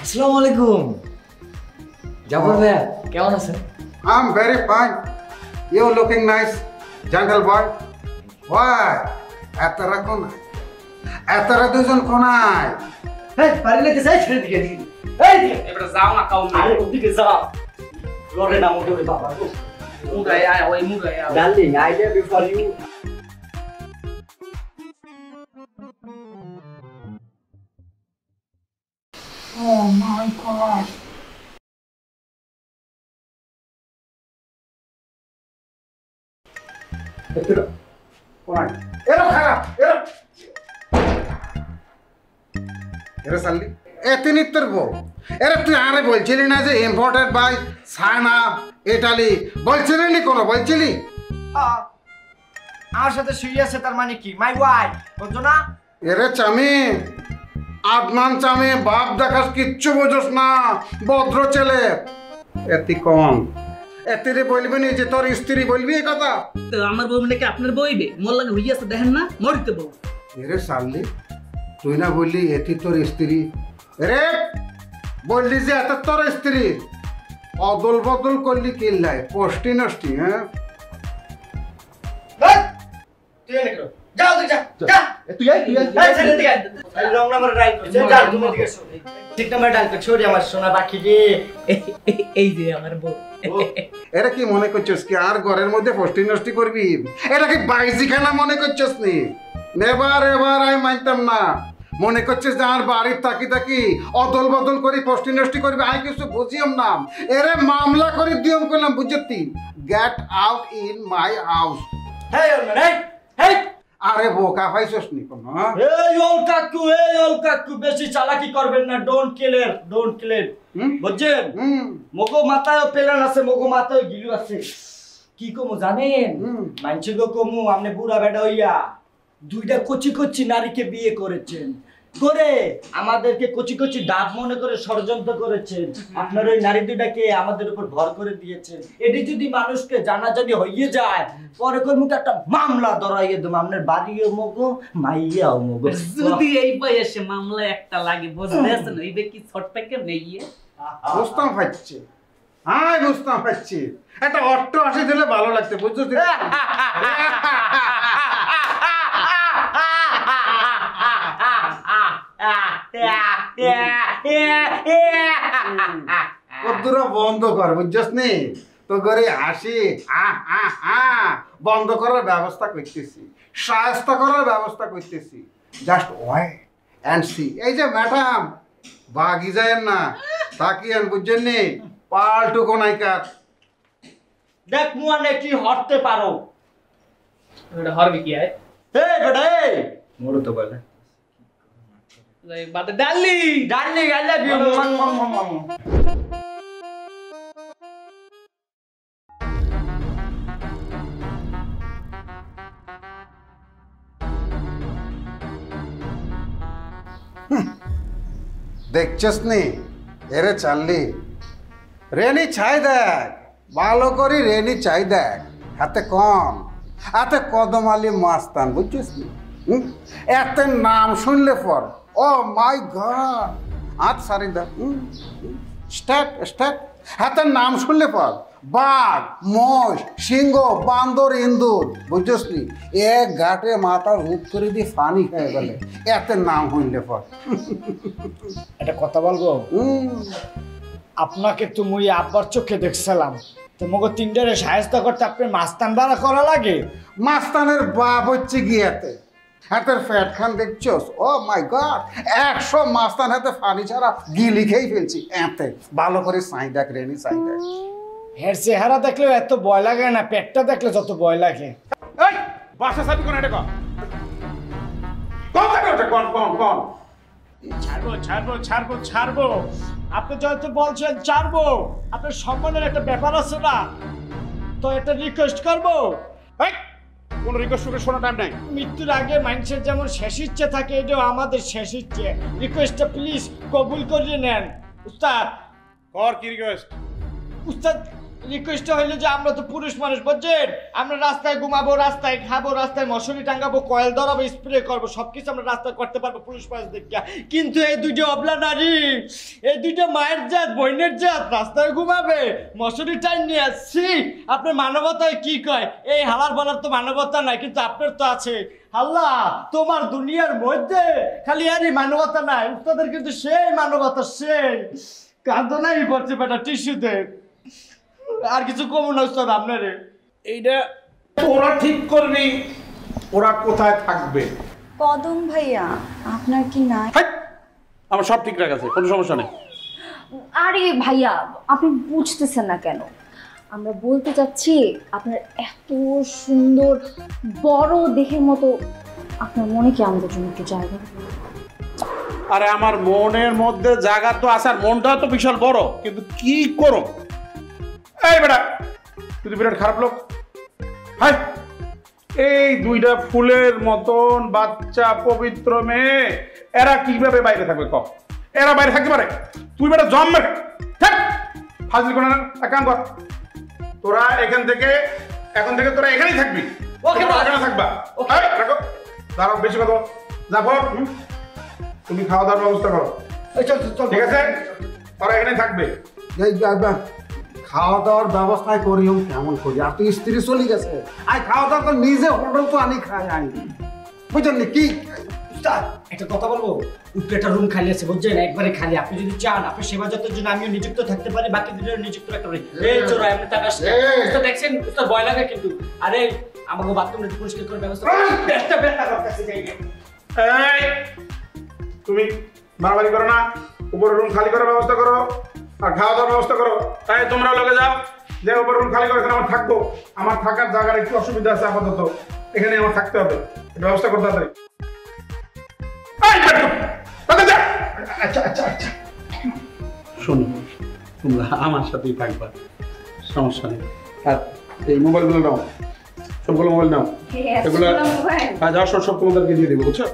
আসসালামু আলাইকুম জাফর ভাইয়া কেমন আছেন? I'm very fine. You looking nice, gentle boy. Why? এতরা কোন? এতরা দুজন কোনায়? এই পারিলে কে যাই ছেড়ে দিকে দিকে এই দিকে এবারে যাও না কাউ না আরে ওদিকে যাও লড়ে না মোটে বাবা মুরাই আয় ওই মুরাই আয় darling I day before you Oh my god. কোনায়? এরা খারাপ, এরা সাল্লি এতিনিত্তর বউ এরা তুই আরে বলছিলি না যে ইম্পোর্টেড বাই চায়না ইটালি বলছিলি নি কোনো বলছিলি আমার সাথে শুয়ে আছে তার মানে কি মাই ওয়াইফ বুঝছো না এরে চামি আদনান চামি বাপ দেখাস কিচ্ছু বোঝস না ভদ্র ছেলে এতি কম এতিরে বলবি নি যে তোর স্ত্রী বলবি এই কথা তো আমার বউ মানে কি আপনার বউইবে মোর লাগে হইয়াছে দেখেন না মরিতে বউ এরে সাল্লি তুই না বললি এতি তোর স্ত্রী রে বললি যে এত তোর স্ত্রী অদল বদল করলি কিল্লাই পোস্টি নষ্টি হ্যাঁ তুই এনে করো যাও তুই যা যা তুই আয় এই ছেড়ে দিকে এই রং নাম্বার ডায়াল করছে যা তুমি দিকে শো ঠিক নাম্বার ডায়াল করছে ওরে আমার সোনা পাখি রে এই যে আমার বউ এরা কি মনে করছিস কি আর ঘরের মধ্যে পোস্টি নষ্টি করবি এটা কি বাইজি খেলা মনে করছিস নি নেবার এবার আমি মানতাম না মনে করছিস যে আর বাড়ির তাকি তাকি অদল বদল করি পোস্টি নষ্টি করবি আমি কিছু বুঝিয়াম না এরে মামলা করে দিয়ম করলাম বুঝতি get out in my house hey ওর এই হেই আরে বোকা পাইছস নি কোন এই ওল কাকু বেশি চালাকি করবেন না ডোন্ট কিল বুঝছেন মগো মাথায় প্ল্যান আছে মগো মাথায় গিলু আছে কি কমু জানেন মানছি গো কমু আপনি বুড়া বেটা হইয়া দুইটা কচি কচি নারীকে বিয়ে করেছেন করে আমাদেরকে কচি কচি ডাব মনে করে ষড়যন্ত্র করেছেন আপনার ওই নারী দুইটাকে আমাদের উপর ভর করে দিয়েছেন এটি যদি মানুষকে জানাজানি হইয়ে যায় পরে কোন মুখে একটা মামলা ধরাইয়ে দেবো আপনার বাড়িও মগো মাইয়াও মগো যদি এই বয়সে মামলা একটা লাগে বুঝতেছেন ওই কি ছোট প্যাকে নেইয়ে বুঝতাম পাচ্ছি হ্যাঁ বুঝতাম পাচ্ছি একটা অট্ট আসি দিলে ভালো লাগছে বুঝছিস কদ্দুরা বন্ধ কর বুঝছস নি তো করে হাসি বন্ধ করার ব্যবস্থা করতেছি সাহায্য করার ব্যবস্থা করতেছি জাস্ট ওয়াই অ্যান্ড সি এই যে ম্যাডাম বাগি যায় না তাকিয়েন বুঝছেন নি পাল্টুকো নাইকার দেখ মুয়ানে কি হটতে পারো ওটা হরবে কি আয় এই বেটা এই মোড়ো তো বলে বাদ ডার্লিং আই লাভ ইউ দেখছস নি এরে চাললি রেনি ছাই দেখ ভালো করি রেনি চাই দেখ হাতে কম হাতে কদমালি মাস্তান বুঝছিস নি এত নাম শুনলে পর ও মাই গড আজ সারি দা স্টার্ট হাতের নাম শুনলে পর বাঘ মোষ সিংহ বান্দর ইন্দুর বুঝছিস নি এক ঘাটে মাথা রূপ করে দিয়ে ফানি খেয়ে গেলে এত নাম হইলে পর একটা কথা বলবো আপনাকে তো মুই আব্বার চোখে দেখছিলাম তো মগো তিনটারে সাহায্য করতে আপনি মাস্তান ভাড়া করা লাগে মাস্তানের বাপ হচ্ছে গিয়াতে হাতের ফ্যাট খান দেখছোস ও মাই গড 100 মাস্তান হাতে ফানি ছাড়া গিলি খেয়ে ফেলছি এতে ভালো করে সাই দেখ রেনি সাই দেখ হের চেহারা দেখলেও এত ভয় লাগে না পেটটা দেখলে যত ভয় লাগে এই বাসা সাবি কোন এটা কোন কোন ছাড়বো আপনি যেহেতু বলছেন ছাড়বো আপনার সম্মানের একটা ব্যাপার আছে না তো একটা রিকোয়েস্ট করবো কোন রিকোয়েস্ট করে শোনা টাইম নাই মৃত্যুর আগে মানুষের যেমন শেষ ইচ্ছে থাকে এটাও আমাদের শেষ ইচ্ছে রিকোয়েস্টটা প্লিজ কবুল করিয়ে নেন উস্তাদ কর কি রিকোয়েস্ট উস্তাদ রিকোয়েস্ট হইলো যে আমরা তো পুরুষ মানুষ বুঝছেন, আমরা রাস্তায় ঘুমাবো, রাস্তায় খাবো, রাস্তায় মশারি টাঙ্গাবো, কয়েল ধরাবো, স্প্রে করবো, সবকিছু আমরা রাস্তায় করতে পারবো পুরুষ মানুষ দেখিয়া। কিন্তু এই দুইটা অবলা নারী, এই দুইটা মায়ের জাত বোনের জাত রাস্তায় ঘুমাবে, মশারি টাইম নিয়ে আসছি। আপনার মানবতায় কি কয়? এই হালার বলার তো মানবতা নাই, কিন্তু আপনার তো আছে। আল্লাহ, তোমার দুনিয়ার মধ্যে খালি এরই মানবতা নাই, উস্তাদের কিন্তু সেই মানবতা, সেই কাঁদনাই পড়ছে বেটা টিস্যুতে। আর কিছু কমো না উস্তাদ আপনারে। এইটা ওরা ঠিক করবি ওরা কোথায় থাকবে। কদম ভাইয়া আপনার কি নাই? আমার সব ঠিকঠাক আছে, কোনো সমস্যা নেই। আরে ভাইয়া আপনি বুঝতেছেন না কেন? আমরা বলতে চাচ্ছি আপনার এত সুন্দর বড় দেহের মতো আপনার মনে কি আমাদের জন্য একটু জায়গা? আরে আমার মনের মধ্যে জায়গা তো আছে, আর মনটা তো বিশাল বড়, কিন্তু কি করো এই বেটা, তুই তো বিরাট খারাপ লোক। হাই, এই দুইটা ফুলের মতন বাচ্চা পবিত্র মেয়ে এরা কিভাবে বাইরে থাকবে? ক এরা বাইরে থাকতে পারে? তুই বেটা জন্মে থাক ফাজিল করে না। এক কাম কর, তোরা এখান থেকে এখন থেকে তোরা এখানেই থাকবি। ওকে, তোরা এখানে থাকবা। এই, রাখো, দাঁড়াও, বেশি কথা যা কর। তুমি খাওয়া দাওয়ার ব্যবস্থা করো, ঠিক আছে? তোরা এখানেই থাকবে। খাওয়া দাওয়ার ব্যবস্থায় করি কেমন করি? আর তুই স্ত্রী চলে গেছে, আই খাওয়া দাওয়া তো নিজে হোটেল তো আনি খাই আই, বুঝলেন কি? উস্তাদ একটা কথা বলবো, উপরে একটা রুম খালি আছে বুঝছেন, একবারে খালি। আপনি যদি চান আপনার সেবা যত্নের জন্য আমিও নিযুক্ত থাকতে পারি, বাকি দুজনের নিযুক্ত রাখতে পারি। এই চোরা আপনি তাকাস না। উস্তাদ দেখছেন, উস্তাদ ভয় লাগে কিন্তু। আরে আমাকে বাথরুমটা পরিষ্কার করার ব্যবস্থা ব্যস্তা করতেছে যাই। এই, তুমি মারামারি করো না, উপরে রুম খালি করার ব্যবস্থা করো আর খাওয়া দাওয়ার ব্যবস্থা করো। তাই তোমরা লগে যাও, যে উপরে রুম খালি করে এখানে আমার থাকবো। আমার থাকার জায়গার একটু অসুবিধা আছে আপাতত, এখানে আমার থাকতে হবে, এটা ব্যবস্থা করতে হবে। আচ্ছা আচ্ছা আচ্ছা, শোনো, তোমরা আমার সাথেই থাকবা, সমস্যা নেই। আর এই মোবাইলগুলো নাও, সবগুলো মোবাইল নাও, এগুলো যাওয়ার সব তোমাদেরকে দিয়ে দেবো, বুঝছো?